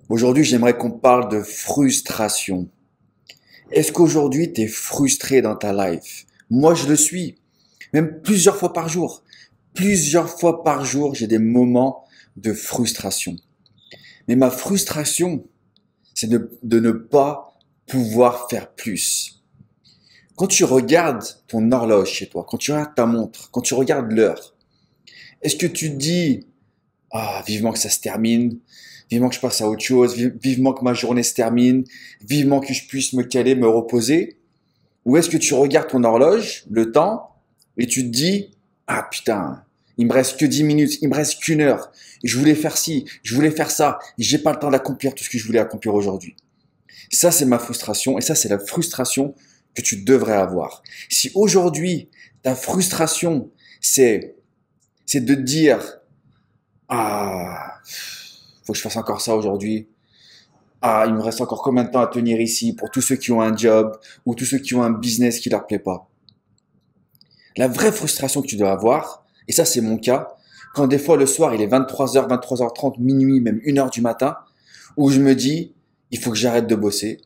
Aujourd'hui, j'aimerais qu'on parle de frustration. Est-ce qu'aujourd'hui, tu es frustré dans ta life? Moi, je le suis. Même plusieurs fois par jour. Plusieurs fois par jour, j'ai des moments de frustration. Mais ma frustration, c'est de ne pas pouvoir faire plus. Quand tu regardes ton horloge chez toi, quand tu regardes ta montre, quand tu regardes l'heure, est-ce que tu te dis, ah, vivement que ça se termine, vivement que je passe à autre chose, vivement que ma journée se termine, vivement que je puisse me caler, me reposer? Ou est-ce que tu regardes ton horloge, le temps, et tu te dis, ah putain, il me reste que 10 minutes, il me reste qu'une heure, je voulais faire ci, je voulais faire ça, j'ai pas le temps d'accomplir tout ce que je voulais accomplir aujourd'hui. Ça, c'est ma frustration, et ça, c'est la frustration que tu devrais avoir. Si aujourd'hui, ta frustration, c'est, c'est de te dire, ah, faut que je fasse encore ça aujourd'hui. Ah, il me reste encore combien de temps à tenir ici pour tous ceux qui ont un job ou tous ceux qui ont un business qui leur plaît pas. La vraie frustration que tu dois avoir, et ça c'est mon cas, quand des fois le soir il est 23h, 23h30, minuit, même 1h du matin, où je me dis, il faut que j'arrête de bosser,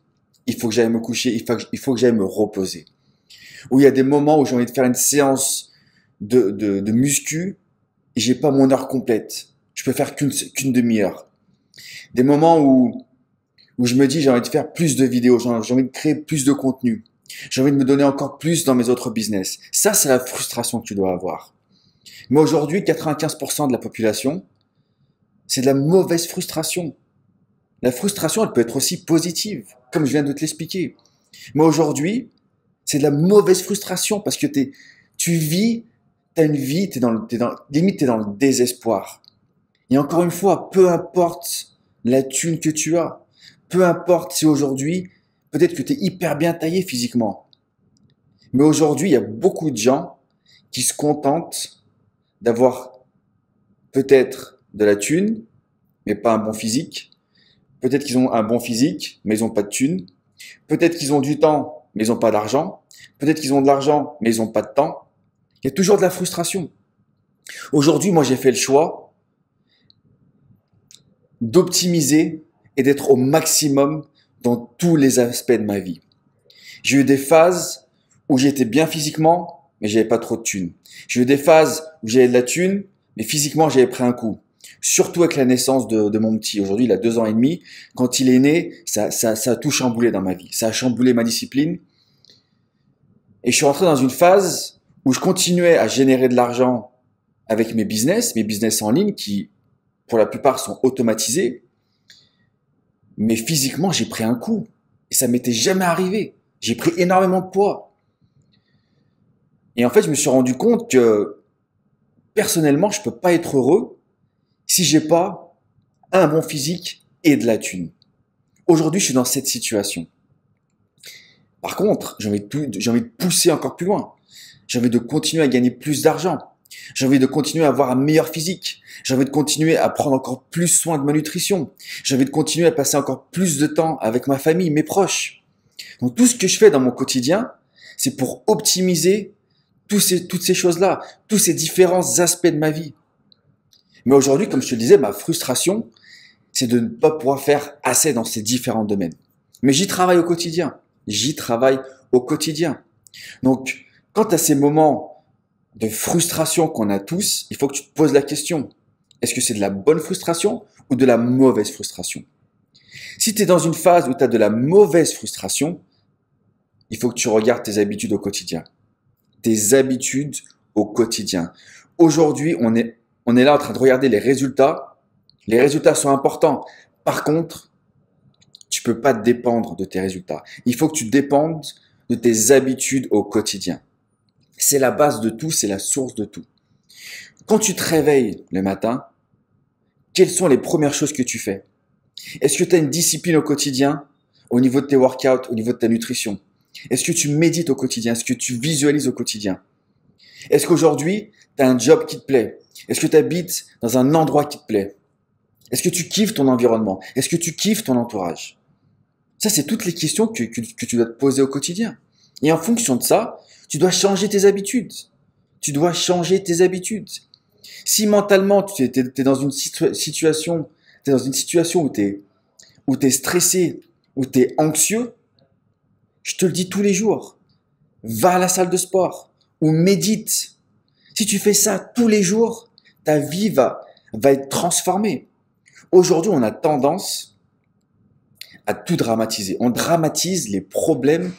il faut que j'aille me coucher, il faut que j'aille me reposer. Où il y a des moments où j'ai envie de faire une séance de muscu et j'ai pas mon heure complète. Je peux faire qu'une demi-heure. Des moments où je me dis j'ai envie de faire plus de vidéos, j'ai envie de créer plus de contenu, j'ai envie de me donner encore plus dans mes autres business. Ça, c'est la frustration que tu dois avoir. Mais aujourd'hui, 95% de la population, c'est de la mauvaise frustration. La frustration, elle peut être aussi positive, comme je viens de te l'expliquer. Mais aujourd'hui, c'est de la mauvaise frustration parce que tu vis, t'as une vie, limite t'es dans le désespoir. Et encore une fois, peu importe la thune que tu as, peu importe si aujourd'hui, peut-être que tu es hyper bien taillé physiquement. Mais aujourd'hui, il y a beaucoup de gens qui se contentent d'avoir peut-être de la thune, mais pas un bon physique. Peut-être qu'ils ont un bon physique, mais ils n'ont pas de thune. Peut-être qu'ils ont du temps, mais ils n'ont pas d'argent. Peut-être qu'ils ont de l'argent, mais ils n'ont pas de temps. Il y a toujours de la frustration. Aujourd'hui, moi, j'ai fait le choix d'optimiser et d'être au maximum dans tous les aspects de ma vie. J'ai eu des phases où j'étais bien physiquement, mais j'avais pas trop de thunes. J'ai eu des phases où j'avais de la thune, mais physiquement j'avais pris un coup. Surtout avec la naissance de mon petit. Aujourd'hui, il a 2 ans et demi. Quand il est né, ça a tout chamboulé dans ma vie. Ça a chamboulé ma discipline. Et je suis rentré dans une phase où je continuais à générer de l'argent avec mes business en ligne qui, pour la plupart, sont automatisés. Mais physiquement, j'ai pris un coup. Et ça m'était jamais arrivé. J'ai pris énormément de poids. Et en fait, je me suis rendu compte que personnellement, je peux pas être heureux si j'ai pas un bon physique et de la thune. Aujourd'hui, je suis dans cette situation. Par contre, j'ai envie de pousser encore plus loin. J'ai envie de continuer à gagner plus d'argent. J'ai envie de continuer à avoir un meilleur physique. J'ai envie de continuer à prendre encore plus soin de ma nutrition. J'ai envie de continuer à passer encore plus de temps avec ma famille, mes proches. Donc tout ce que je fais dans mon quotidien, c'est pour optimiser toutes ces choses-là, tous ces différents aspects de ma vie. Mais aujourd'hui, comme je te le disais, ma frustration, c'est de ne pas pouvoir faire assez dans ces différents domaines. Mais j'y travaille au quotidien. J'y travaille au quotidien. Donc, quand tu as ces moments de frustration qu'on a tous, il faut que tu te poses la question. Est-ce que c'est de la bonne frustration ou de la mauvaise frustration? Si tu es dans une phase où tu as de la mauvaise frustration, il faut que tu regardes tes habitudes au quotidien. Tes habitudes au quotidien. Aujourd'hui, on est là en train de regarder les résultats. Les résultats sont importants. Par contre, tu peux pas dépendre de tes résultats. Il faut que tu dépendes de tes habitudes au quotidien. C'est la base de tout, c'est la source de tout. Quand tu te réveilles le matin, quelles sont les premières choses que tu fais? Est-ce que tu as une discipline au quotidien au niveau de tes workouts, au niveau de ta nutrition? Est-ce que tu médites au quotidien? Est-ce que tu visualises au quotidien? Est-ce qu'aujourd'hui, tu as un job qui te plaît? Est-ce que tu habites dans un endroit qui te plaît? Est-ce que tu kiffes ton environnement? Est-ce que tu kiffes ton entourage? Ça, c'est toutes les questions que tu dois te poser au quotidien. Et en fonction de ça, tu dois changer tes habitudes. Tu dois changer tes habitudes. Si mentalement, tu es dans une situation où tu es ou tu es stressé, ou tu es anxieux, je te le dis tous les jours, va à la salle de sport ou médite. Si tu fais ça tous les jours, ta vie va être transformée. Aujourd'hui, on a tendance à tout dramatiser. On dramatise les problèmes,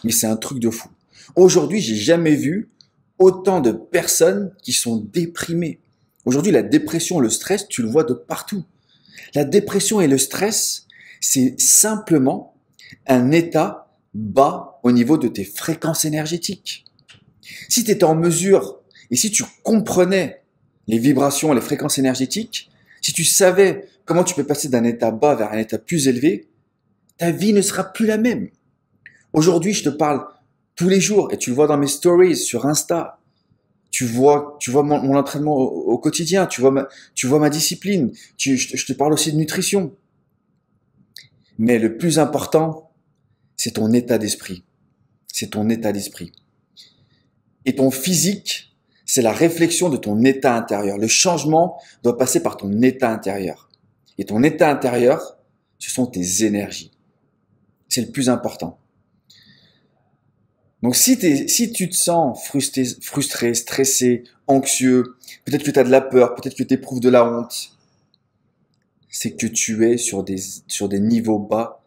mais c'est un truc de fou. Aujourd'hui, j'ai jamais vu autant de personnes qui sont déprimées. Aujourd'hui, la dépression, le stress, tu le vois de partout. La dépression et le stress, c'est simplement un état bas au niveau de tes fréquences énergétiques. Si tu étais en mesure et si tu comprenais les vibrations, les fréquences énergétiques, si tu savais comment tu peux passer d'un état bas vers un état plus élevé, ta vie ne sera plus la même. Aujourd'hui, je te parle tous les jours et tu le vois dans mes stories sur Insta. Tu vois mon entraînement au quotidien, tu vois ma discipline. Je te parle aussi de nutrition. Mais le plus important, c'est ton état d'esprit. C'est ton état d'esprit. Et ton physique, c'est la réflexion de ton état intérieur. Le changement doit passer par ton état intérieur. Et ton état intérieur, ce sont tes énergies. C'est le plus important. Donc si tu te sens frustré, stressé, anxieux, peut-être que tu as de la peur, peut-être que tu éprouves de la honte, c'est que tu es sur des niveaux bas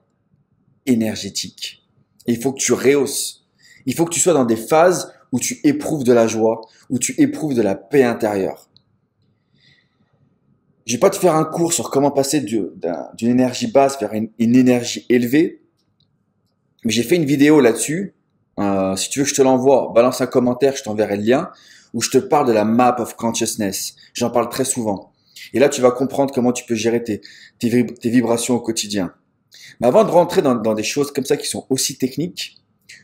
énergétiques. Et il faut que tu rehausses. Il faut que tu sois dans des phases où tu éprouves de la joie, où tu éprouves de la paix intérieure. Je vais pas te faire un cours sur comment passer d'une énergie basse vers une énergie élevée, mais j'ai fait une vidéo là-dessus. Si tu veux que je te l'envoie, balance un commentaire, je t'enverrai le lien, où je te parle de la map of consciousness. J'en parle très souvent. Et là, tu vas comprendre comment tu peux gérer tes vibrations au quotidien. Mais avant de rentrer dans des choses comme ça qui sont aussi techniques,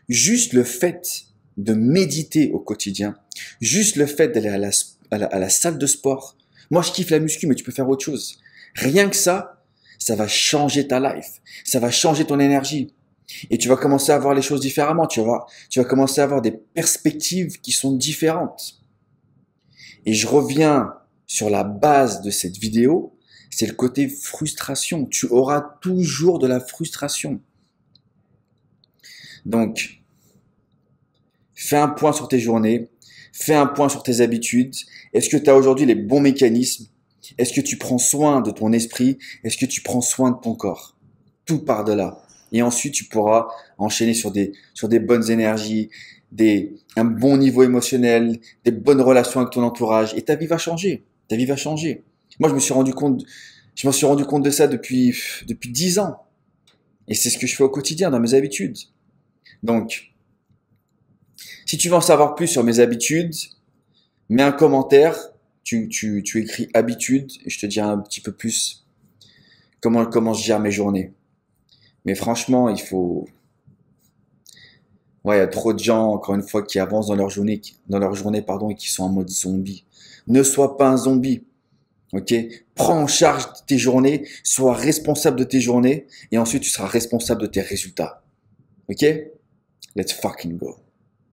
juste le fait de méditer au quotidien, juste le fait d'aller à la salle de sport. Moi, je kiffe la muscu, mais tu peux faire autre chose. Rien que ça va changer ta life. Ça va changer ton énergie. Et tu vas commencer à voir les choses différemment. Tu vas commencer à avoir des perspectives qui sont différentes. Et je reviens sur la base de cette vidéo, c'est le côté frustration. Tu auras toujours de la frustration. Donc, fais un point sur tes journées, fais un point sur tes habitudes. Est-ce que tu as aujourd'hui les bons mécanismes? Est-ce que tu prends soin de ton esprit? Est-ce que tu prends soin de ton corps? Tout part de là. Et ensuite, tu pourras enchaîner sur des bonnes énergies, un bon niveau émotionnel, des bonnes relations avec ton entourage. Et ta vie va changer. Ta vie va changer. Moi, je m'en suis rendu compte de ça depuis 10 ans. Et c'est ce que je fais au quotidien dans mes habitudes. Donc, si tu veux en savoir plus sur mes habitudes, mets un commentaire. Tu écris habitudes et je te dirai un petit peu plus comment je gère mes journées. Mais franchement, il y a trop de gens, encore une fois, qui avancent dans leur journée, et qui sont en mode zombie. Ne sois pas un zombie. Ok? Prends en charge tes journées, sois responsable de tes journées, et ensuite tu seras responsable de tes résultats. Ok? Let's fucking go.